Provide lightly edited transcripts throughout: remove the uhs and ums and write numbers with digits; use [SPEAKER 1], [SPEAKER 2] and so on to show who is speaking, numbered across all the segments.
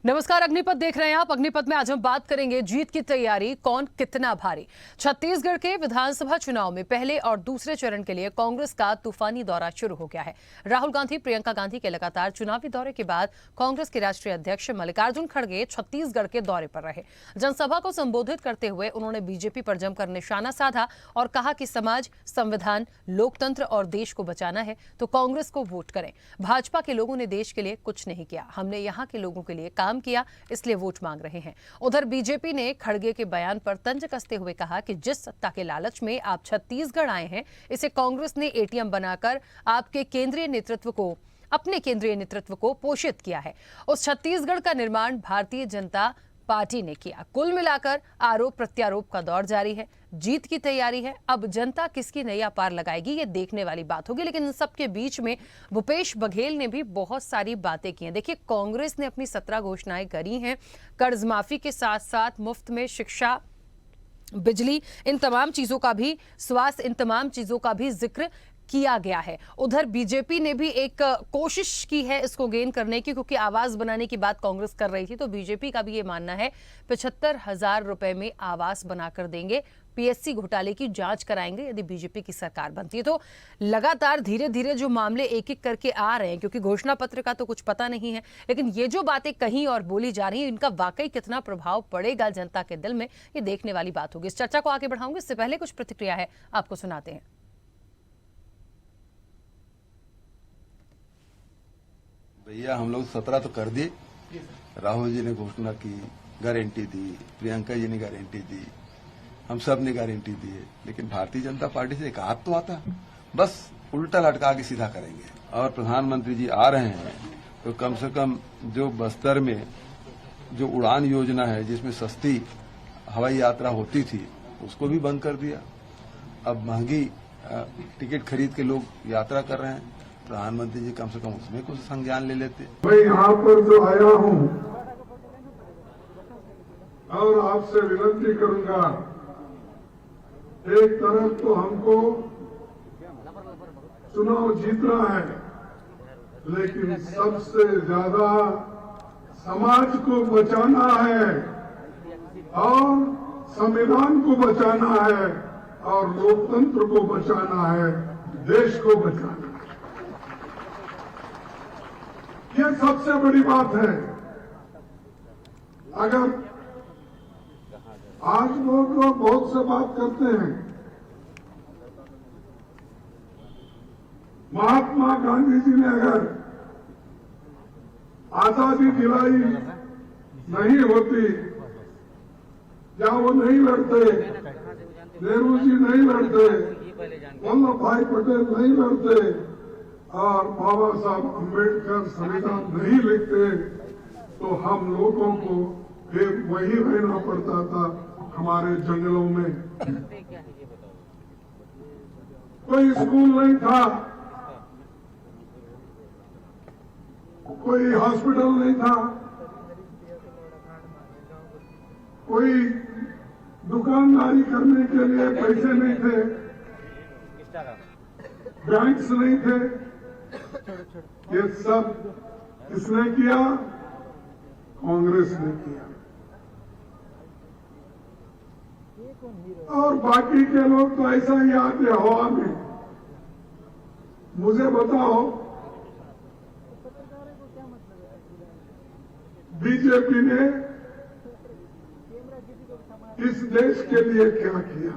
[SPEAKER 1] नमस्कार, अग्निपथ देख रहे हैं आप। अग्निपथ में आज हम बात करेंगे जीत की तैयारी कौन कितना भारी। छत्तीसगढ़ के विधानसभा चुनाव में पहले और दूसरे चरण के लिए कांग्रेस का तूफानी दौरा शुरू हो गया है। राहुल गांधी, प्रियंका गांधी के लगातार चुनावी दौरे के बाद कांग्रेस के राष्ट्रीय अध्यक्ष मल्लिकार्जुन खड़गे छत्तीसगढ़ के दौरे पर रहे। जनसभा को संबोधित करते हुए उन्होंने बीजेपी पर जमकर निशाना साधा और कहा कि समाज, संविधान, लोकतंत्र और देश को बचाना है तो कांग्रेस को वोट करें। भाजपा के लोगों ने देश के लिए कुछ नहीं किया, हमने यहाँ के लोगों के लिए काम किया, इसलिए वोट मांग रहे हैं। उधर बीजेपी ने खड़गे के बयान पर तंज कसते हुए कहा कि जिस सत्ता के लालच में आप छत्तीसगढ़ आए हैं, इसे कांग्रेस ने एटीएम बनाकर आपके अपने केंद्रीय नेतृत्व को पोषित किया है। उस छत्तीसगढ़ का निर्माण भारतीय जनता पार्टी ने किया। कुल मिलाकर आरोप प्रत्यारोप का दौर जारी है। जीत की तैयारी है। अब जनता किसकी नैया पार लगाएगी, ये देखने वाली बात होगी। लेकिन इन सबके बीच में भूपेश बघेल ने भी बहुत सारी बातें की हैं। देखिए, कांग्रेस ने अपनी 17 घोषणाएं करी हैं। कर्ज माफी के साथ साथ मुफ्त में शिक्षा, बिजली, इन तमाम चीजों का भी, स्वास्थ्य, इन तमाम चीजों का भी जिक्र किया गया है। उधर बीजेपी ने भी एक कोशिश की है इसको गेन करने की, क्योंकि आवास बनाने की बात कांग्रेस कर रही थी, तो बीजेपी का भी ये मानना है 75,000 रुपए में आवास बनाकर देंगे। पीएससी घोटाले की जांच कराएंगे यदि बीजेपी की सरकार बनती है। तो लगातार धीरे धीरे जो मामले एक एक करके आ रहे हैं, क्योंकि घोषणा पत्र का तो कुछ पता नहीं है, लेकिन ये जो बातें कहीं और बोली जा रही हैं, इनका वाकई कितना प्रभाव पड़ेगा जनता के दिल में, ये देखने वाली बात होगी। इस चर्चा को आगे बढ़ाऊंगे, इससे पहले कुछ प्रतिक्रिया है आपको सुनाते हैं।
[SPEAKER 2] भैया, हम लोग 17 तो कर दिए। राहुल जी ने घोषणा की, गारंटी दी, प्रियंका जी ने गारंटी दी, हम सब ने गारंटी दी है, लेकिन भारतीय जनता पार्टी से एक हाथ तो आता, बस उल्टा लटका के सीधा करेंगे। और प्रधानमंत्री जी आ रहे हैं तो कम से कम जो बस्तर में जो उड़ान योजना है, जिसमें सस्ती हवाई यात्रा होती थी, उसको भी बंद कर दिया। अब महंगी टिकट खरीद के लोग यात्रा कर रहे हैं। प्रधानमंत्री जी कम से कम उसमें कुछ संज्ञान ले लेते।
[SPEAKER 3] मैं यहाँ पर जो आया हूँ और आपसे विनती करूंगा, एक तरफ तो हमको चुनाव जीतना है, लेकिन सबसे ज्यादा समाज को बचाना है और संविधान को बचाना है और लोकतंत्र को बचाना है, देश को बचाना है। ये सबसे बड़ी बात है। अगर आज लोग बहुत से बात करते हैं, महात्मा गांधी जी ने अगर आजादी दिलाई नहीं होती, या वो नहीं लड़ते, नेहरू जी नहीं लड़ते, वल्लभ भाई पटेल नहीं लड़ते और बाबा साहब अम्बेडकर संविधान नहीं लिखते, तो हम लोगों को फिर वही रहना पड़ता था हमारे जंगलों में। कोई स्कूल नहीं था, कोई हॉस्पिटल नहीं था, कोई दुकानदारी करने के लिए पैसे नहीं थे, बैंक्स नहीं थे। ये सब किसने किया? कांग्रेस ने किया। और बाकी के लोग तो ऐसा ही आते हवा में। मुझे बताओ, बीजेपी ने इस देश के लिए क्या किया?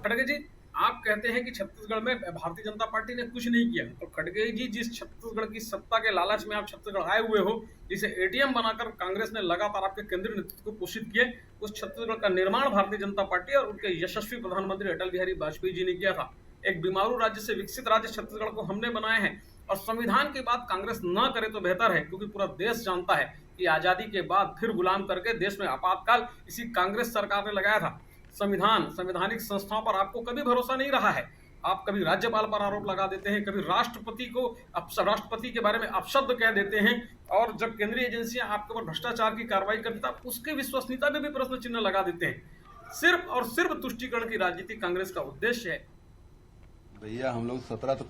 [SPEAKER 4] खड़गे जी, आप कहते हैं कि छत्तीसगढ़ में भारतीय जनता पार्टी ने कुछ नहीं किया, तो खड़गे जी, जिस छत्तीसगढ़ की सत्ता के लालच में आप छत्तीसगढ़ आए हुए हो, जिसे एटीएम बनाकर कांग्रेस ने लगातार आपके केंद्रीय नेतृत्व को पोषित किए, उस छत्तीसगढ़ का निर्माण भारतीय जनता पार्टी और उनके यशस्वी प्रधानमंत्री अटल बिहारी वाजपेयी जी ने किया था। एक बीमारू राज्य से विकसित राज्य छत्तीसगढ़ को हमने बनाए हैं, और संविधान की बात कांग्रेस न करे तो बेहतर है, क्योंकि पूरा देश जानता है कि आजादी के बाद फिर गुलाम करके देश में आपातकाल इसी कांग्रेस सरकार ने लगाया था। संवैधानिक संस्थाओं पर आपको कभी भरोसा नहीं रहा है। आप कभी राज्यपाल पर आरोप लगा देते हैं, कभी राष्ट्रपति के बारे में अपशब्द कह देते हैं, और जब केंद्रीय एजेंसियां आपके ऊपर भ्रष्टाचार की कार्रवाई करती है, उसकी विश्वसनीयता में भी प्रश्न चिन्ह लगा देते हैं। सिर्फ और सिर्फ तुष्टीकरण की राजनीति कांग्रेस का उद्देश्य है।
[SPEAKER 2] भैया, हम लोग 17 तो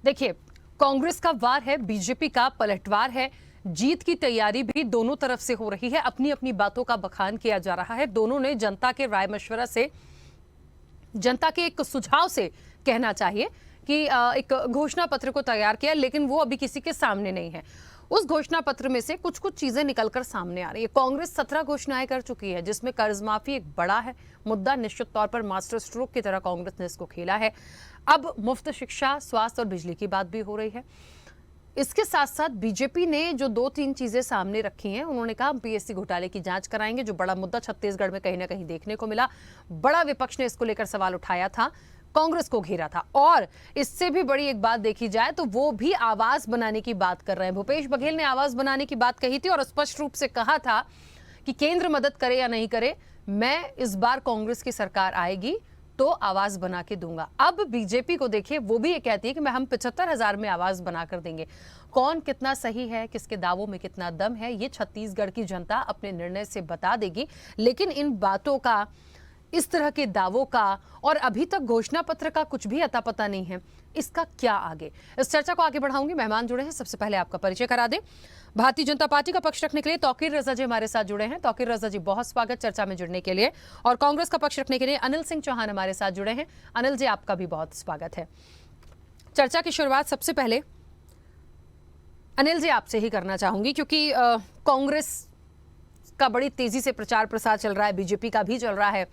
[SPEAKER 1] देखिए, कांग्रेस का वार है, बीजेपी का पलटवार है। जीत की तैयारी भी दोनों तरफ से हो रही है, अपनी अपनी बातों का बखान किया जा रहा है। दोनों ने जनता के राय मशवरा से, जनता के एक सुझाव से कहना चाहिए कि एक घोषणा पत्र को तैयार किया, लेकिन वो अभी किसी के सामने नहीं है। उस घोषणा पत्र में से कुछ कुछ चीजें निकलकर सामने आ रही है। कांग्रेस 17 घोषणाएं कर चुकी है, जिसमें कर्ज माफी एक बड़ा है मुद्दा। निश्चित तौर पर मास्टर स्ट्रोक की तरह कांग्रेस ने इसको खेला है। अब मुफ्त शिक्षा, स्वास्थ्य और बिजली की बात भी हो रही है। इसके साथ साथ बीजेपी ने जो 2-3 चीजें सामने रखी हैं, उन्होंने कहा हम पीएससी घोटाले की जांच कराएंगे, जो बड़ा मुद्दा छत्तीसगढ़ में कहीं ना कहीं देखने को मिला। बड़ा विपक्ष ने इसको लेकर सवाल उठाया था, कांग्रेस को घेरा था। और इससे भी बड़ी एक बात देखी जाए तो वो भी आवाज बनाने की बात कर रहे हैं। भूपेश बघेल ने आवाज बनाने की बात कही थी और स्पष्ट रूप से कहा था कि केंद्र मदद करे या नहीं करे, मैं इस बार कांग्रेस की सरकार आएगी तो आवाज बना के दूंगा। अब बीजेपी को देखिए, वो भी ये कहती है कि हम 75,000 में आवाज बनाकर देंगे। कौन कितना सही है, किसके दावों में कितना दम है, ये छत्तीसगढ़ की जनता अपने निर्णय से बता देगी। लेकिन इन बातों का, इस तरह के दावों का, और अभी तक घोषणा पत्र का कुछ भी अता पता नहीं है, इसका क्या आगे? इस चर्चा को आगे बढ़ाऊंगी। मेहमान जुड़े हैं, सबसे पहले आपका परिचय करा दें। भारतीय जनता पार्टी का पक्ष रखने के लिए तौकीर रजा जी हमारे साथ जुड़े हैं। तौकीर रजा जी, बहुत स्वागत चर्चा में जुड़ने के लिए। और कांग्रेस का पक्ष रखने के लिए अनिल सिंह चौहान हमारे साथ जुड़े हैं। अनिल जी, आपका भी बहुत स्वागत है। चर्चा की शुरुआत सबसे पहले अनिल जी आपसे ही करना चाहूंगी, क्योंकि कांग्रेस का बड़ी तेजी से प्रचार प्रसार चल रहा है, बीजेपी का भी चल रहा है।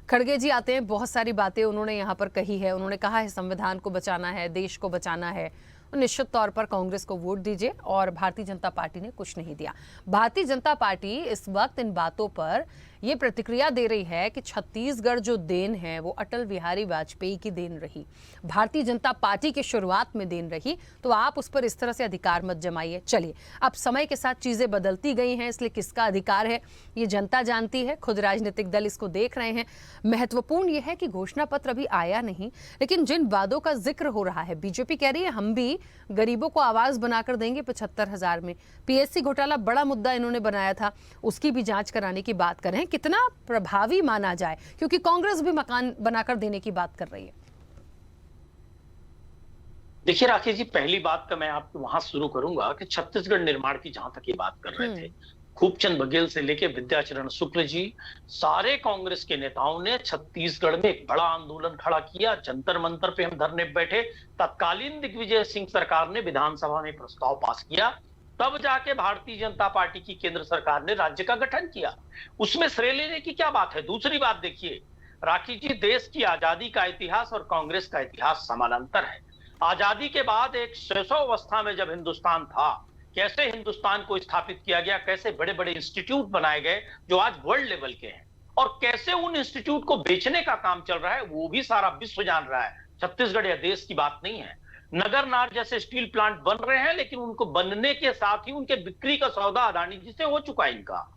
[SPEAKER 1] खड़गे जी आते हैं, बहुत सारी बातें उन्होंने यहाँ पर कही है। उन्होंने कहा है संविधान को बचाना है, देश को बचाना है। निश्चित तौर पर कांग्रेस को वोट दीजिए, और भारतीय जनता पार्टी ने कुछ नहीं दिया। भारतीय जनता पार्टी इस वक्त इन बातों पर ये प्रतिक्रिया दे रही है कि छत्तीसगढ़ जो देन है वो अटल बिहारी वाजपेयी की देन रही, भारतीय जनता पार्टी की शुरुआत में देन रही, तो आप उस पर इस तरह से अधिकार मत जमाइए। चलिए, अब समय के साथ चीजें बदलती गई हैं, इसलिए किसका अधिकार है ये जनता जानती है, खुद राजनीतिक दल इसको देख रहे हैं। महत्वपूर्ण यह है कि घोषणा पत्र अभी आया नहीं, लेकिन जिन वादों का जिक्र हो रहा है, बीजेपी कह रही है हम भी गरीबों को आवाज बनाकर देंगे 75,000 में। पीएससी घोटाला बड़ा मुद्दा इन्होंने बनाया था, उसकी भी जांच कराने की बात कर रहे हैं। कितना प्रभावी माना जाए, क्योंकि कांग्रेस भी मकान बनाकर देने की बात कर रही है।
[SPEAKER 5] देखिए राकेश जी, पहली बात का मैं आपको वहां शुरू करूंगा कि छत्तीसगढ़ निर्माण की जहां तक ये बात कर रहे थे, खूबचंद बघेल से लेके विद्याचरण शुक्ल जी, सारे कांग्रेस के नेताओं ने छत्तीसगढ़ में एक बड़ा आंदोलन खड़ा किया। जंतर मंतर पे हम धरने पे बैठे। तत्कालीन दिग्विजय सिंह सरकार ने विधानसभा में प्रस्ताव पास किया, तब जाके भारतीय जनता पार्टी की केंद्र सरकार ने राज्य का गठन किया। उसमें श्रेय लेने की क्या बात है? दूसरी बात देखिए राखी जी, देश की आजादी का इतिहास और कांग्रेस का इतिहास समानांतर है। आजादी के बाद एक शैशव अवस्था में जब हिंदुस्तान था, कैसे हिंदुस्तान को स्थापित किया गया, कैसे बड़े बड़े इंस्टीट्यूट बनाए गए जो आज वर्ल्ड लेवल के हैं, और कैसे उन इंस्टीट्यूट को बेचने का काम चल रहा है, वो भी सारा विश्व जान रहा है। छत्तीसगढ़ या देश की बात नहीं है। नगर नार जैसे स्टील प्लांट बन रहे हैं, लेकिन उनको बनने के साथ ही उनके बिक्री का सौदा अदानी जी से हो चुका है इनका,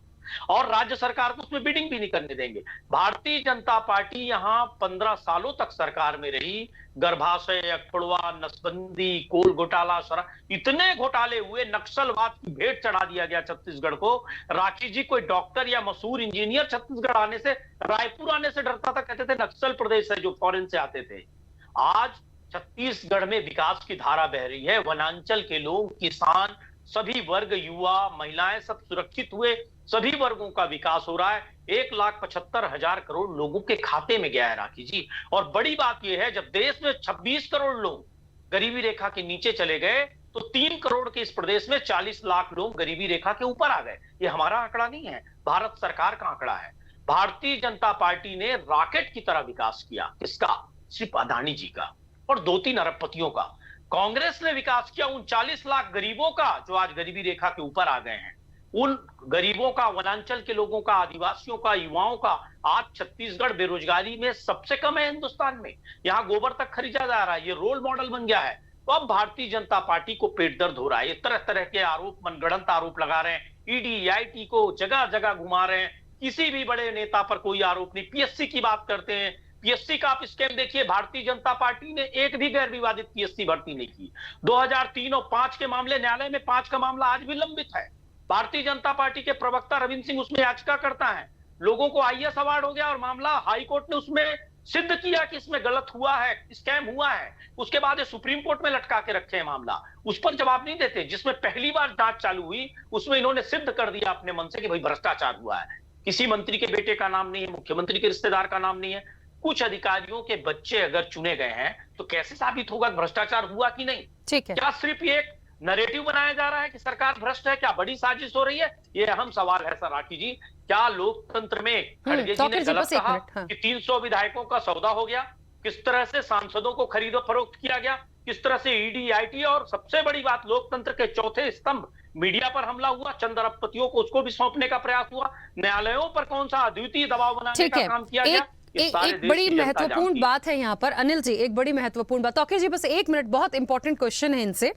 [SPEAKER 5] और राज्य सरकार को उसमें बिडिंग भी नहीं करने देंगे। भारतीय जनता पार्टी यहां 15 सालों तक सरकार में रही। गर्भाशय, अखड़वा, नसबंदी, कोल घोटाला, इतने घोटाले हुए, नक्सलवाद की भेंट चढ़ा दिया गया छत्तीसगढ़ को। राखी जी, कोई डॉक्टर या मशहूर इंजीनियर छत्तीसगढ़ आने से, रायपुर आने से डरता था, कहते थे नक्सल प्रदेश है, जो फॉरेन से आते थे। आज छत्तीसगढ़ में विकास की धारा बह रही है। वनांचल के लोग, किसान, सभी वर्ग, युवा, महिलाएं सब सुरक्षित हुए। सभी वर्गों का विकास हो रहा है। 1,75,000 करोड़ लोगों के खाते में गया है राखी जी। और बड़ी बात यह है, जब देश में 26 करोड़ लोग गरीबी रेखा के नीचे चले गए, तो 3 करोड़ के इस प्रदेश में 40 लाख लोग गरीबी रेखा के ऊपर आ गए। ये हमारा आंकड़ा नहीं है, भारत सरकार का आंकड़ा है। भारतीय जनता पार्टी ने रॉकेट की तरह विकास किया। किसका? सिर्फ अदानी जी का और 2-3 अरबपतियों का। कांग्रेस ने विकास किया उन 40 लाख गरीबों का जो आज गरीबी रेखा के ऊपर आ गए हैं। उन गरीबों का, वनांचल के लोगों का, आदिवासियों का, युवाओं का। आज छत्तीसगढ़ बेरोजगारी में सबसे कम है हिंदुस्तान में। यहां गोबर तक खरीदा जा रहा है, ये रोल मॉडल बन गया है। तो अब भारतीय जनता पार्टी को पेट दर्द हो रहा है। ये तरह तरह के आरोप, मनगढ़ंत आरोप लगा रहे हैं। ईडी, आईटी को जगह जगह घुमा रहे हैं। किसी भी बड़े नेता पर कोई आरोप नहीं। पीएससी की बात करते हैं, पीएससी का आप स्कैम देखिए। भारतीय जनता पार्टी ने एक भी गैर विवादित पीएससी भर्ती नहीं की। 2003 और 5 के मामले न्यायालय में, 5 का मामला आज भी लंबित है। भारतीय जनता पार्टी के प्रवक्ता रविंद्र सिंह उसमें याचिका करता है। लोगों को आईएएस अवार्ड हो गया और मामला हाईकोर्ट ने उसमें सिद्ध किया कि इसमें गलत हुआ है, स्कैम हुआ है, उसके बाद ये सुप्रीम कोर्ट में लटका के रखे हैं मामला, उस पर जवाब नहीं देते। जिसमें पहली बार जांच चालू हुई उसमें इन्होंने सिद्ध कर दिया अपने मन से कि भाई भ्रष्टाचार हुआ है। किसी मंत्री के बेटे का नाम नहीं है, मुख्यमंत्री के रिश्तेदार का नाम नहीं है, कुछ अधिकारियों के बच्चे अगर चुने गए हैं तो कैसे साबित होगा भ्रष्टाचार हुआ कि नहीं?
[SPEAKER 1] ठीक है।
[SPEAKER 5] क्या सिर्फ ये एक नैरेटिव बनाया जा रहा है कि सरकार भ्रष्ट है? क्या बड़ी साजिश हो रही है? ये अहम सवाल है सर राखी जी। क्या लोकतंत्र में खड़गे जी ने गलत कहा कि 300 विधायकों का सौदा हो गया? किस तरह से सांसदों को खरीदो फरोख्त किया गया? किस तरह से ईडी, आईटी और सबसे बड़ी बात लोकतंत्र के चौथे स्तंभ मीडिया पर हमला हुआ, चंद अरबपतियों को उसको भी सौंपने का प्रयास हुआ, न्यायालयों पर कौन सा अद्वितीय दबाव बनाने का काम किया गया?
[SPEAKER 1] एक बड़ी महत्वपूर्ण बात है यहाँ पर अनिल जी, एक बड़ी महत्वपूर्ण बात। तौकीर जी बस एक मिनट, बहुत इंपॉर्टेंट क्वेश्चन है इनसे।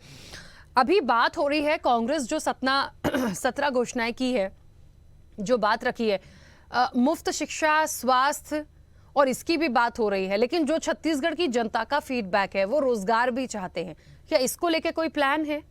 [SPEAKER 1] अभी बात हो रही है कांग्रेस जो 17 घोषणाएं की है, जो बात रखी है, मुफ्त शिक्षा, स्वास्थ्य और इसकी भी बात हो रही है, लेकिन जो छत्तीसगढ़ की जनता का फीडबैक है वो रोजगार भी चाहते हैं। क्या इसको लेके कोई प्लान है?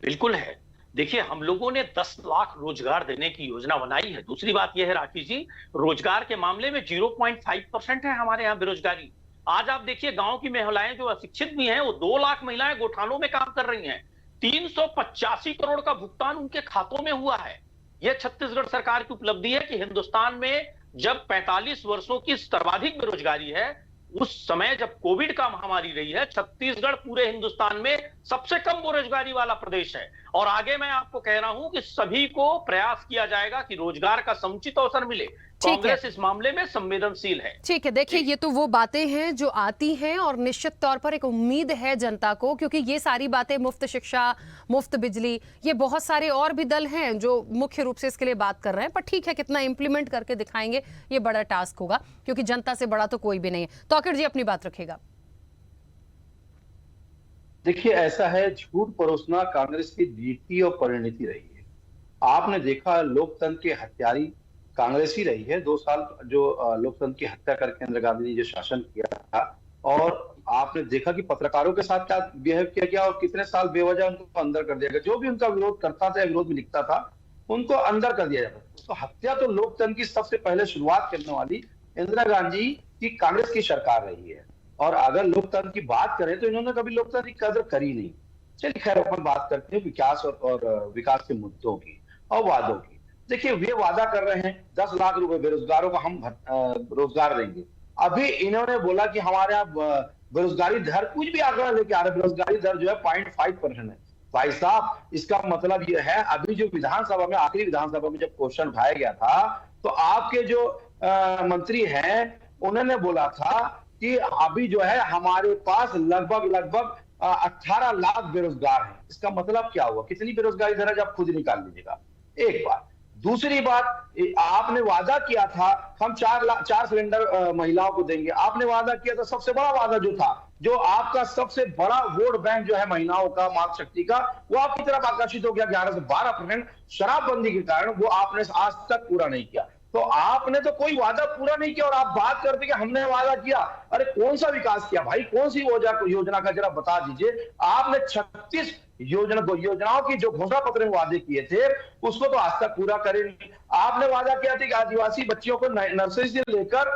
[SPEAKER 5] बिल्कुल है। देखिए, हम लोगों ने 10 लाख रोजगार देने की योजना बनाई है। दूसरी बात यह है राखी जी, रोजगार के मामले में 0.5% है हमारे यहाँ बेरोजगारी। आज आप देखिए गांव की महिलाएं जो अशिक्षित भी हैं, वो 2 लाख महिलाएं गोठानों में काम कर रही हैं। 385 करोड़ का भुगतान उनके खातों में हुआ है। यह छत्तीसगढ़ सरकार की उपलब्धि है कि हिंदुस्तान में जब 45 वर्षों की सर्वाधिक बेरोजगारी है, उस समय जब कोविड का महामारी रही है, छत्तीसगढ़ पूरे हिंदुस्तान में सबसे कम बेरोजगारी वाला प्रदेश है। और आगे मैं आपको कह रहा हूं कि सभी को प्रयास किया जाएगा कि रोजगार का समुचित अवसर मिले। कांग्रेस इस मामले में संवेदनशील है।
[SPEAKER 1] ठीक है, देखिए ये तो वो बातें हैं जो आती हैं और निश्चित तौर पर एक उम्मीद है जनता को, क्योंकि ये सारी बातें, मुफ्त शिक्षा, मुफ्त बिजली, ये बहुत सारे और भी दल हैं जो मुख्य रूप से इसके लिए बात कर रहे हैं। पर ठीक है, कितना इंप्लीमेंट करके दिखाएंगे ये बड़ा टास्क होगा, क्योंकि जनता से बड़ा तो कोई भी नहीं है। तौकीर जी अपनी बात रखेगा।
[SPEAKER 6] देखिए, ऐसा है, झूठ परोसना कांग्रेस की नीति और परिणति रही है। आपने देखा लोकतंत्र के हत्यारी कांग्रेस ही रही है। 2 साल जो लोकतंत्र की हत्या करके इंदिरा गांधी ने जो शासन किया था, और आपने देखा कि पत्रकारों के साथ क्या बिहेव किया गया और कितने साल बेवजह उनको अंदर कर दिया गया। जो भी उनका विरोध करता था या विरोध में लिखता था, उनको अंदर कर दिया जाता था। तो हत्या तो लोकतंत्र की सबसे पहले शुरुआत करने वाली इंदिरा गांधी की कांग्रेस की सरकार रही है। और अगर लोकतंत्र की बात करें तो इन्होंने कभी लोकतंत्र की कदर करी नहीं। चलिए खैर, अपन बात करते हैं विकास और विकास के मुद्दों की और वादों की। देखिए, वे वादा कर रहे हैं 10 लाख रुपए बेरोजगारों को हम रोजगार देंगे। अभी इन्होंने बोला कि हमारे यहाँ बेरोजगारी दर, कुछ भी आंकड़ा लेके आ रहे, बेरोजगारी दर जो है 0.5% है। भाई साहब, इसका मतलब यह है, अभी जो विधानसभा में, आखिरी विधानसभा में जब क्वेश्चन उठाया गया था, तो आपके जो मंत्री हैं उन्होंने बोला था कि अभी जो है हमारे पास लगभग 18 लाख बेरोजगार हैं। इसका मतलब क्या हुआ? कितनी बेरोजगारी दर है आप खुद निकाल लीजिएगा। एक बात। दूसरी बात, आपने वादा किया था हम 4 सिलेंडर महिलाओं को देंगे। आपने वादा किया था, सबसे बड़ा वादा जो था, जो आपका सबसे बड़ा वोट बैंक जो है महिलाओं का, मातृ शक्ति का, वो आपकी तरफ आकर्षित हो गया 11 से 12%। शराबबंदी के कारण वो आपने आज तक पूरा नहीं किया। तो आपने तो कोई वादा पूरा नहीं किया और आप बात करते कि हमने वादा किया। अरे कौन सा विकास किया भाई? कौन सी योजना का जरा बता दीजिए। आपने 36 योजनाओं की जो घोषणा पत्र में वादे किए थे, उसको तो आज तक पूरा करे नहीं। आपने वादा किया था कि आदिवासी बच्चियों को नर्सरी से लेकर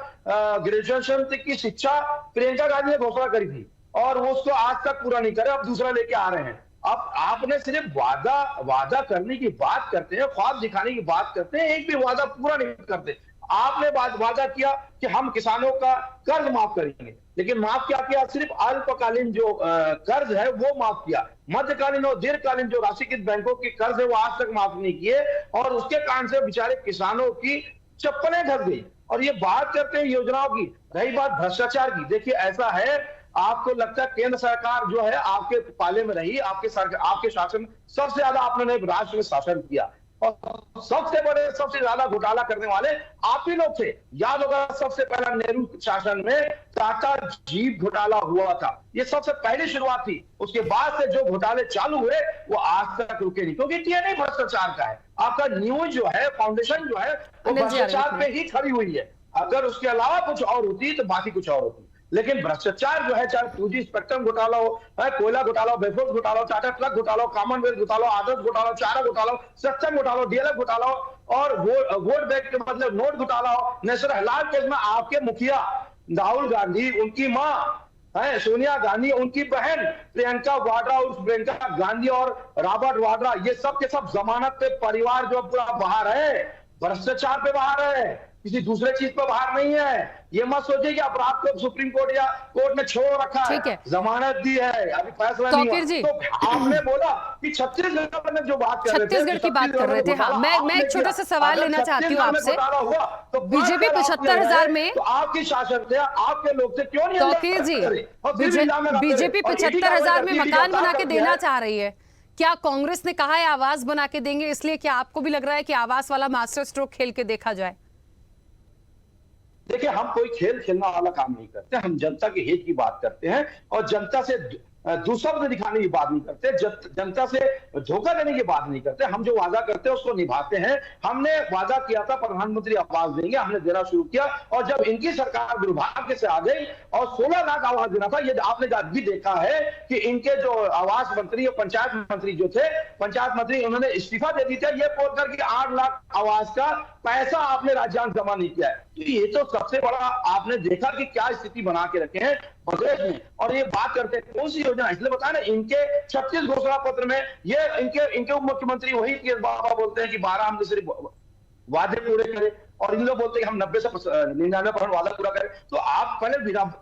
[SPEAKER 6] ग्रेजुएशन तक की शिक्षा प्रियंका गांधी ने घोषणा करी थी, और वो उसको आज तक पूरा नहीं करे। अब दूसरा लेके आ रहे हैं। अब आपने सिर्फ वादा करने की बात करते हैं, ख्वाब दिखाने की बात करते हैं, एक भी वादा पूरा नहीं करते। आपने वादा किया कि हम किसानों का कर्ज माफ करेंगे, लेकिन माफ क्या किया? सिर्फ अल्पकालीन जो कर्ज है वो माफ किया। मध्यकालीन और दीर्घकालीन जो राष्ट्रीयकृत बैंकों के कर्ज है वो आज तक माफ नहीं किए, और उसके कारण से बेचारे किसानों की चप्पलें ढक गई। और ये बात करते हैं योजनाओं की। रही बात भ्रष्टाचार की, देखिए ऐसा है, आपको लगता है केंद्र सरकार जो है आपके पाले में रही, आपके शासन सबसे ज्यादा आपने राष्ट्र में शासन किया, और सबसे बड़े, सबसे ज्यादा घोटाला करने वाले आप ही लोग थे। याद होगा सबसे पहला नेहरू शासन में टाटा जीप घोटाला हुआ था, ये सबसे पहली शुरुआत थी। उसके बाद से जो घोटाले चालू हुए वो आज तक रुके नहीं, क्योंकि डीएनए भ्रष्टाचार का है। आपका न्यूज जो है, फाउंडेशन जो है, वो भ्रष्टाचार पे ही खड़ी हुई है। अगर उसके अलावा कुछ और होती तो बाकी कुछ और होती। लेकिन भ्रष्टाचार जो है, चाहे 2G स्पेक्ट्रम घोटाला हो, कोयला घोटाला हो, बेफोर्स घोटाला हो, टाटा ट्रक घोटाला हो, कॉमनवेल्थ घोटाला हो, आदर्श घोटाला हो, चारा घोटाला हो, सक्षम घोटाला हो, डीएलएफ घोटाला हो और वोट बैंक के मतलब नोट घोटाला हो, नेशनल हेराल्ड केस में आपके मुखिया राहुल गांधी, उनकी मां है सोनिया गांधी, उनकी बहन प्रियंका वाड्रा उर्फ प्रियंका गांधी और रॉबर्ट वाड्रा, ये सब के सब जमानत पे परिवार जो पूरा बाहर है, भ्रष्टाचार पे बाहर है, किसी दूसरे चीज पे बाहर नहीं है। ये मत सोचिए कि अपराध को सुप्रीम कोर्ट या कोर्ट ने छोड़ रखा है, जमानत दी है, अभी फैसला नहीं हुआ। तो आपने बोला कि छत्तीसगढ़ में जो बात कर रहे थे,
[SPEAKER 1] छत्तीसगढ़ की बात कर रहे थे। हाँ, मैं एक छोटा सा सवाल लेना चाहती हूँ आपसे। बीजेपी 75,000 में,
[SPEAKER 6] तो आपकी शासन थे, आपके लोग थे, क्यों नहीं?
[SPEAKER 1] तौकीर जी, बीजेपी 75,000 में मकान बना के देना चाह रही है, क्या कांग्रेस ने कहा है आवास बना के देंगे, इसलिए क्या आपको भी लग रहा है कि आवास वाला मास्टर स्ट्रोक खेल के देखा जाए?
[SPEAKER 6] देखिए, हम कोई खेल खेलने वाला काम नहीं करते, हम जनता के हित की बात करते हैं और जनता से दुस्वप्न दिखाने की बात नहीं करते, जनता से धोखा देने की बात नहीं करते। हम जो वादा करते हैं उसको निभाते हैं। हमने वादा किया था प्रधानमंत्री आवास देंगे, हमने देना शुरू किया और जब इनकी सरकार दुर्भाग्य से आ गई और 16 लाख आवास देना था, ये आपने भी देखा है कि इनके जो आवास मंत्री और पंचायत मंत्री जो थे, पंचायत मंत्री उन्होंने इस्तीफा दे दी था ये बोलकर कि 8 लाख आवास का पैसा आपने राज्यांश जमा नहीं किया है। तो ये तो सबसे बड़ा आपने देखा कि क्या स्थिति बना के रखे हैं प्रदेश में। और ये बात करते हैं कौन सी योजना, इसलिए बताया ना, इनके 36 घोषणा पत्र में ये इनके उप मुख्यमंत्री वही बाबा बोलते हैं कि 12 हम सिर्फ वादे पूरे करें और इन लोग बोलते हैं कि हम 90 से 99% वादा पूरा करें। तो आप पहले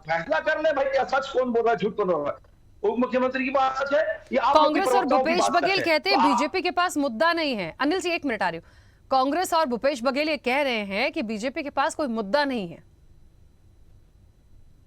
[SPEAKER 6] फैसला कर ले भाई, क्या सच कौन बोल रहा है, झूठ कौन बोल रहा है। उप मुख्यमंत्री की बात है, ये
[SPEAKER 1] कांग्रेस और भूपेश बघेल कहते हैं बीजेपी के पास मुद्दा नहीं है। अनिल जी, एक मिनट आ रही हूँ। कांग्रेस और भूपेश बघेल ये कह रहे हैं कि बीजेपी के पास कोई मुद्दा नहीं है।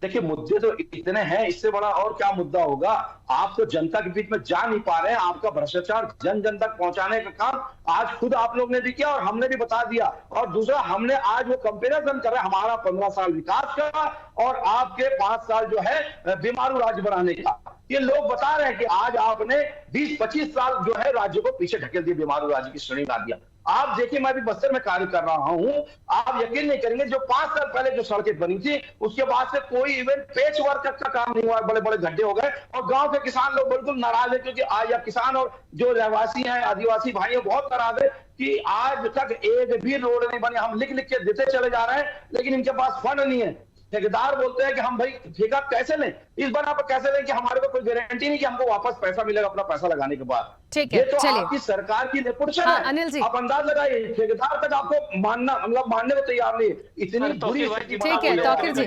[SPEAKER 6] देखिए, मुद्दे तो इतने हैं, इससे बड़ा और क्या मुद्दा होगा। आप तो जनता के बीच में जा नहीं पा रहे हैं, आपका भ्रष्टाचार जन जन तक पहुंचाने का काम आज खुद आप लोग ने भी किया और हमने भी बता दिया। और दूसरा, हमने आज वो कंपेरिजन कर रहे हैं हमारा 15 साल विकास का और आपके 5 साल जो है बीमारू राज्य बनाने का। ये लोग बता रहे हैं कि आज आपने 20-25 साल जो है राज्य को पीछे ढकेल दिया, बीमारू राज्य की श्रेणी ला दिया। आप देखिए, मैं भी बस्तर में कार्य कर रहा हूं, आप यकीन नहीं करेंगे, जो 5 साल पहले जो सड़कें बनी थी उसके बाद से कोई इवेंट पेच वर्क का काम नहीं हुआ, बड़े बड़े गड्ढे हो गए और गांव के किसान लोग बिल्कुल नाराज है, क्योंकि आज या किसान और जो रहवासी हैं आदिवासी भाई हैं बहुत नाराज है कि आज तक एक भी रोड नहीं बनी। हम लिख लिख के देते चले जा रहे हैं लेकिन इनके पास फंड नहीं है। ठेकेदार बोलते हैं कि हम भाई ठेका कैसे लें, इस बना पर कैसे लें कि हमारे को कोई गारंटी नहीं कि हमको वापस पैसा मिलेगा अपना पैसा लगाने के बाद।
[SPEAKER 1] ठीक है,
[SPEAKER 6] ये तो
[SPEAKER 1] चलिए,
[SPEAKER 6] आपकी सरकार की नेपोटिज्म
[SPEAKER 1] हाँ,
[SPEAKER 6] है।
[SPEAKER 1] अनिल जी,
[SPEAKER 6] आप अंदाज लगाइए, ठेकेदार तक आपको मानने को तैयार नहीं, इतनी बुरी स्थिति।
[SPEAKER 1] ठीक है तौकीर जी,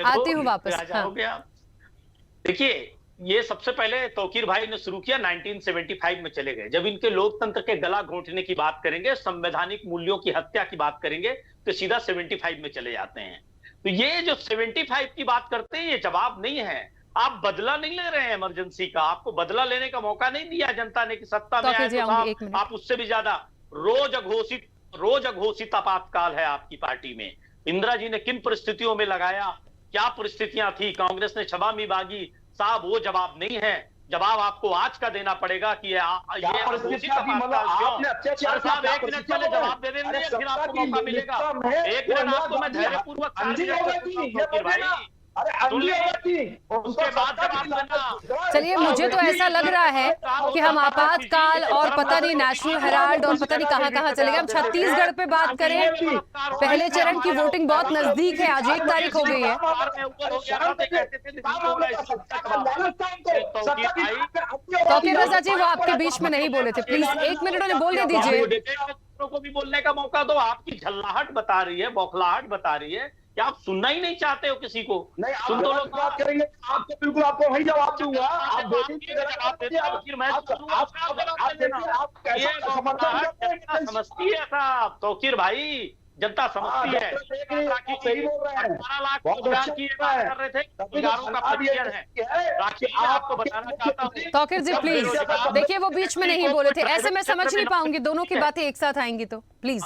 [SPEAKER 1] आती हूँ वापस।
[SPEAKER 5] देखिए, ये सबसे पहले तौकीर भाई ने शुरू किया 1975 में चले गए। जब इनके लोकतंत्र के गला घोंटने की बात करेंगे, संवैधानिक मूल्यों की हत्या की बात करेंगे तो सीधा 75 में चले जाते हैं। तो ये जो 75 की बात करते हैं ये जवाब नहीं है। आप बदला नहीं ले रहे हैं इमरजेंसी का, आपको बदला लेने का मौका नहीं दिया जनता ने कि सत्ता में आए तो आप उससे भी ज्यादा रोज अघोषित आपातकाल है आपकी पार्टी में। इंदिरा जी ने किन परिस्थितियों में लगाया, क्या परिस्थितियां थी, कांग्रेस ने छबामी बागी, साहब वो जवाब नहीं है। जवाब आपको आज का देना पड़ेगा कि ये अघोषित आपातकाल क्यों। साहब, एक मिनट पहले जवाब दे देंगे, फिर आपको मौका मिलेगा। एक मिनट आपको मैं धैर्यपूर्वक उसके बाद जवाब देना।
[SPEAKER 1] चलिए, मुझे तो ऐसा लग रहा है कि हम आपातकाल और पता नहीं नेशनल हेराल्ड और पता नहीं कहां चले गए। हम छत्तीसगढ़ पे बात करें, पहले चरण की वोटिंग बहुत नजदीक है, आज 1 तारीख हो गई है। तौकीर रजा जी, वो आपके बीच में नहीं बोले थे, प्लीज 1 मिनट उन्हें बोलने दीजिए।
[SPEAKER 5] को भी बोलने का मौका दो। आपकी झल्लाहट बता रही है, बौखलाहट बता रही है कि आप सुनना ही नहीं चाहते हो किसी को।
[SPEAKER 6] नहीं, सुन दो लोग बात करेंगे, आपको बिल्कुल आपको वही जवाब दूंगा। आप
[SPEAKER 5] समझती है साहब, तौकीर भाई, जनता समझती है।
[SPEAKER 6] सही बोल रहे हैं, बहुत अच्छा कर रहे थे,
[SPEAKER 5] आपको बताना चाहता हूँ।
[SPEAKER 1] तौकीर जी प्लीज देखिए, वो बीच में नहीं बोले थे, ऐसे मैं समझ नहीं पाऊंगी, दोनों की बातें एक साथ आएंगी तो प्लीज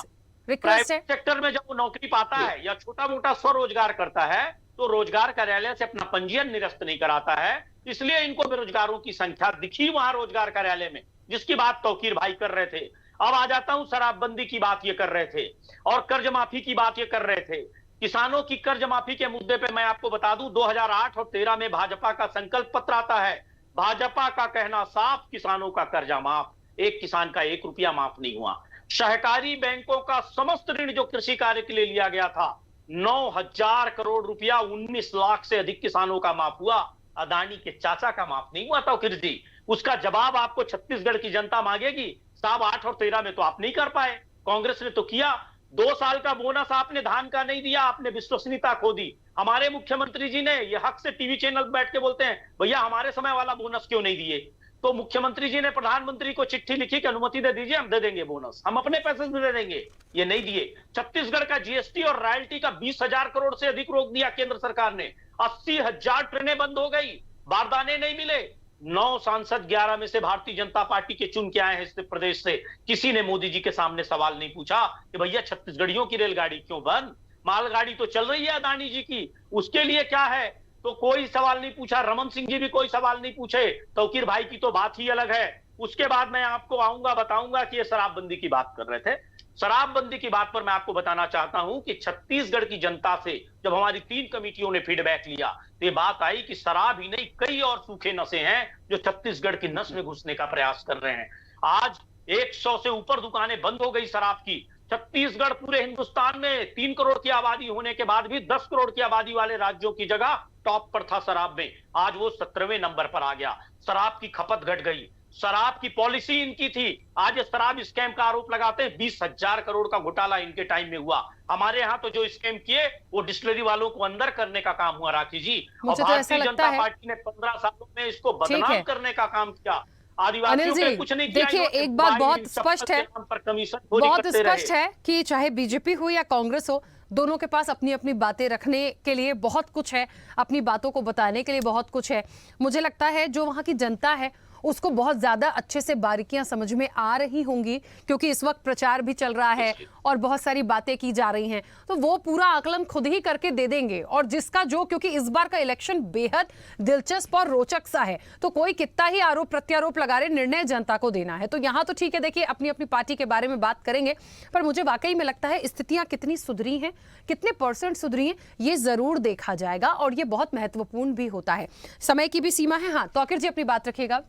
[SPEAKER 1] रिक्वेस्ट है।
[SPEAKER 5] सेक्टर में जब वो नौकरी पाता है या छोटा मोटा स्वरोजगार करता है तो रोजगार कार्यालय से अपना पंजीयन निरस्त नहीं कराता है, इसलिए इनको बेरोजगारों की संख्या दिखी वहां रोजगार कार्यालय में, जिसकी बात तौकीर भाई कर रहे थे। अब आ जाता हूं, शराबबंदी की बात ये कर रहे थे और कर्ज माफी की बात ये कर रहे थे। किसानों की कर्ज माफी के मुद्दे पे मैं आपको बता दूं, 2008 और 13 में भाजपा का संकल्प पत्र आता है। भाजपा का कहना साफ, किसानों का कर्जा माफ, एक किसान का 1 रुपया माफ नहीं हुआ। सहकारी बैंकों का समस्त ऋण जो कृषि कार्य के लिए लिया गया था, 9,000 करोड़ रुपया 19 लाख से अधिक किसानों का माफ हुआ। अदानी के चाचा का माफ नहीं हुआ तौकीर जी। उसका जवाब आपको छत्तीसगढ़ की जनता मांगेगी। साहब 8 और 13 में तो आप नहीं कर पाए, कांग्रेस ने तो किया। 2 साल का बोनस आपने धान का नहीं दिया, आपने विश्वसनीयता खो दी। हमारे मुख्यमंत्री जी ने ये हक से टीवी चैनल पर बैठ के बोलते हैं, भैया हमारे समय वाला बोनस क्यों नहीं दिए? तो मुख्यमंत्री जी ने प्रधानमंत्री को चिट्ठी लिखी कि अनुमति दे दीजिए, हम दे देंगे बोनस, हम अपने पैसे से दे देंगे। ये नहीं दिए। छत्तीसगढ़ का जीएसटी और रॉयल्टी का 20,000 करोड़ से अधिक रोक दिया केंद्र सरकार ने। 80,000 ट्रेनें बंद हो गई, बारदाने नहीं मिले। 9 सांसद 11 में से भारतीय जनता पार्टी के चुन के आए हैं इस प्रदेश से। किसी ने मोदी जी के सामने सवाल नहीं पूछा कि भैया छत्तीसगढ़ियों की रेलगाड़ी क्यों बंद? मालगाड़ी तो चल रही है अदानी जी की, उसके लिए क्या है? तो कोई सवाल नहीं पूछा। रमन सिंह जी भी कोई सवाल नहीं पूछे। तौकीर भाई की तो बात ही अलग है। उसके बाद मैं आपको आऊंगा, बताऊंगा कि ये शराबबंदी की बात कर रहे थे। शराबबंदी की बात पर मैं आपको बताना चाहता हूं कि छत्तीसगढ़ की जनता से जब हमारी 3 कमेटियों ने फीडबैक लिया तो ये बात आई कि शराब ही नहीं, कई और सूखे नशे हैं जो छत्तीसगढ़ की नस में घुसने का प्रयास कर रहे हैं। आज 100 से ऊपर दुकानें बंद हो गई शराब की। छत्तीसगढ़ पूरे हिंदुस्तान में 3 करोड़ की आबादी होने के बाद भी 10 करोड़ की आबादी वाले राज्यों की जगह टॉप पर था शराब में। आज वो 17वें नंबर पर आ गया। शराब की खपत घट गई। शराब की पॉलिसी इनकी थी। आज शराब स्कैम का आरोप लगाते हैं। 20,000 करोड़ का घोटाला इनके टाइम में हुआ। हमारे यहाँ तो जो स्कैम किए वो डिस्टिलरी वालों को अंदर करने का काम हुआ राखी जी। और
[SPEAKER 1] मुझे तो ऐसा
[SPEAKER 5] भारतीय
[SPEAKER 1] लगता
[SPEAKER 5] जनता
[SPEAKER 1] है
[SPEAKER 5] पार्टी ने 15 सालों में इसको
[SPEAKER 1] ठीक है।
[SPEAKER 5] बदनाम करने का काम किया।
[SPEAKER 1] अनिल
[SPEAKER 5] आदिवासियों
[SPEAKER 1] जी,
[SPEAKER 5] पे कुछ नहीं किया।
[SPEAKER 1] देखिए
[SPEAKER 5] इन्होंने
[SPEAKER 1] एक बात
[SPEAKER 5] बाई
[SPEAKER 1] बहुत
[SPEAKER 5] शपथ
[SPEAKER 1] स्पष्ट
[SPEAKER 5] के
[SPEAKER 1] है,
[SPEAKER 5] नाम पर कमीशन चोरी
[SPEAKER 1] बहुत
[SPEAKER 5] करते
[SPEAKER 1] स्पष्ट
[SPEAKER 5] रहे।
[SPEAKER 1] है कि चाहे बीजेपी हो या कांग्रेस हो, दोनों के पास अपनी अपनी बातें रखने के लिए बहुत कुछ है, अपनी बातों को बताने के लिए बहुत कुछ है। मुझे लगता है जो वहां की जनता है उसको बहुत ज्यादा अच्छे से बारीकियां समझ में आ रही होंगी, क्योंकि इस वक्त प्रचार भी चल रहा है और बहुत सारी बातें की जा रही हैं, तो वो पूरा आकलन खुद ही करके दे देंगे। और जिसका जो, क्योंकि इस बार का इलेक्शन बेहद दिलचस्प और रोचक सा है, तो कोई कितना ही आरोप प्रत्यारोप लगा रहे, निर्णय जनता को देना है। तो यहाँ तो ठीक है, देखिए अपनी अपनी पार्टी के बारे में बात करेंगे, पर मुझे वाकई में लगता है स्थितियां कितनी सुधरी हैं, कितने % सुधरी हैं, ये जरूर देखा जाएगा और ये बहुत महत्वपूर्ण भी होता है। समय की भी सीमा है। हाँ तौकीर जी अपनी बात रखिएगा।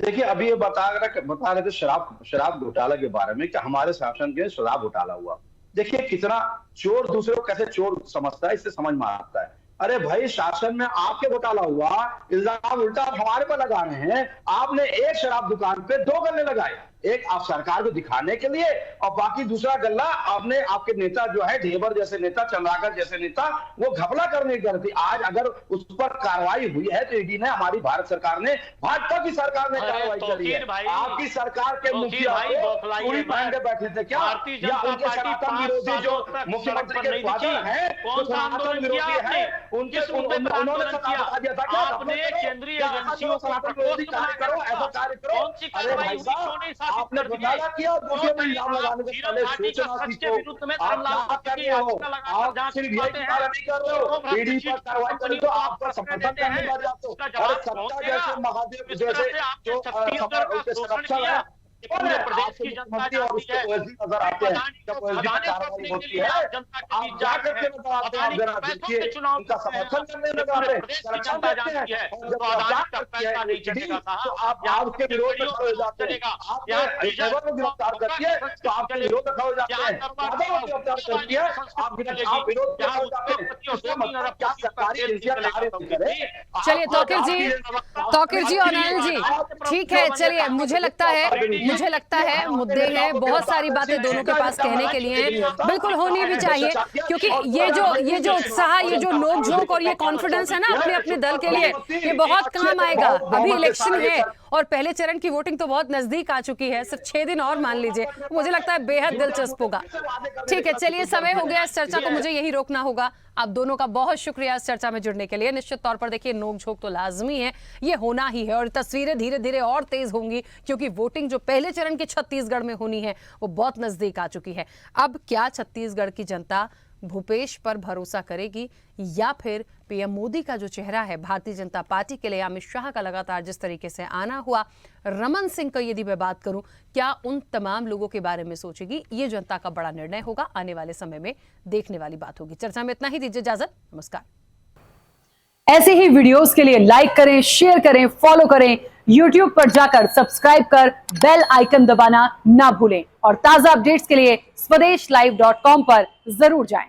[SPEAKER 6] देखिए अभी ये बता रहे थे शराब घोटाला के बारे में कि हमारे शासन के शराब घोटाला हुआ। देखिए कितना चोर दूसरे को कैसे चोर समझता है, इससे समझ में आता है। अरे भाई शासन में आपके घोटाला हुआ, इल्जाम उल्टा आप हमारे पर लगा रहे हैं। आपने एक शराब दुकान पे 2 गल्ले लगाए, एक आप सरकार को दिखाने के लिए और बाकी दूसरा गल्ला आपने, आपके नेता जो है ढेबर जैसे नेता, चंद्राकर जैसे नेता, वो घपला करने की करती। आज अगर उस पर कार्रवाई हुई है तो ईडी ने, हमारी भारत सरकार ने, भाजपा की सरकार ने कार्रवाई करी है। आपकी सरकार के मुखिया पूरी पहन के बैठे थे क्या? या उनके सनातन विरोधी जो मुख्यमंत्री के फादर हैं, जो सनातन विरोधी है, उनके उन्होंने बता दिया था क्या?
[SPEAKER 5] केंद्रीय एजेंसियों
[SPEAKER 6] सनातन विरोधी कार्य करो, ऐसा कार्य करो। अरे भाई साहब आपने घोटाला किया, दूसरे पर इल्जाम लगाने से पहले सोचना सीखो। आप क्या कर रहे हो? आप सिर्फ यही कार्य नहीं कर रहे हो, ईडी पर कार्रवाई करें तो आपका समर्थन करने लग जाते हो। और सत्ता जैसे महादेव जैसे जो उनके संरक्षण है, पूरे प्रदेश की जनता जानती है। नजर आते हैं जब कार्रवाई होती है, आप क्या करके नजर आते हैं? आप जरा देखिए, उनका समर्थन करने नजर आते हैं, संरक्षण करते हैं। और जब आप करती है तो आप आपके विरोध में खड़े हो जाते हैं। आप ड्राइवर को गिरफ्तार करती है तो आपके विरोध में खड़े हो जाते हैं। दादा को गिरफ्तार करती है आप विरोध में खड़े हो जाते हैं। इसका मतलब क्या सरकारी एजेंसियां कार्य नहीं करें?
[SPEAKER 1] चलिए तौकीर जी और अनिल जी, ठीक है, चलिए मुझे लगता है मुद्दे हैं, बहुत सारी बातें दोनों के पास कहने के लिए हैं, बिल्कुल होनी भी चाहिए, क्योंकि ये जो उत्साह, ये जो नोक झोंक और ये कॉन्फिडेंस है ना अपने अपने दल के लिए, ये बहुत काम आएगा। अभी इलेक्शन है और पहले चरण की वोटिंग तो बहुत नजदीक आ चुकी है, सिर्फ 6 दिन और मान लीजिए। मुझे लगता है बेहद दिलचस्प होगा। ठीक है, चलिए समय हो गया इस चर्चा को, मुझे यही रोकना होगा। आप दोनों का बहुत शुक्रिया इस चर्चा में जुड़ने के लिए। निश्चित तौर पर देखिए नोक झोंक तो लाजमी है, ये होना ही है और तस्वीरें धीरे धीरे और तेज होंगी, क्योंकि वोटिंग जो पहले चरण की छत्तीसगढ़ में होनी है वो बहुत नजदीक आ चुकी है। अब क्या छत्तीसगढ़ की जनता भूपेश पर भरोसा करेगी या फिर पीएम मोदी का जो चेहरा है भारतीय जनता पार्टी के लिए, अमित शाह का लगातार जिस तरीके से आना हुआ, रमन सिंह का यदि मैं बात करूं, क्या उन तमाम लोगों के बारे में सोचेगी? ये जनता का बड़ा निर्णय होगा, आने वाले समय में देखने वाली बात होगी। चर्चा में इतना ही, दीजिए इजाजत, नमस्कार। ऐसे ही वीडियोस के लिए लाइक करें, शेयर करें, फॉलो करें, YouTube पर जाकर सब्सक्राइब कर बेल आइकन दबाना ना भूलें और ताजा अपडेट्स के लिए स्वदेशलाइव.com पर जरूर जाएं।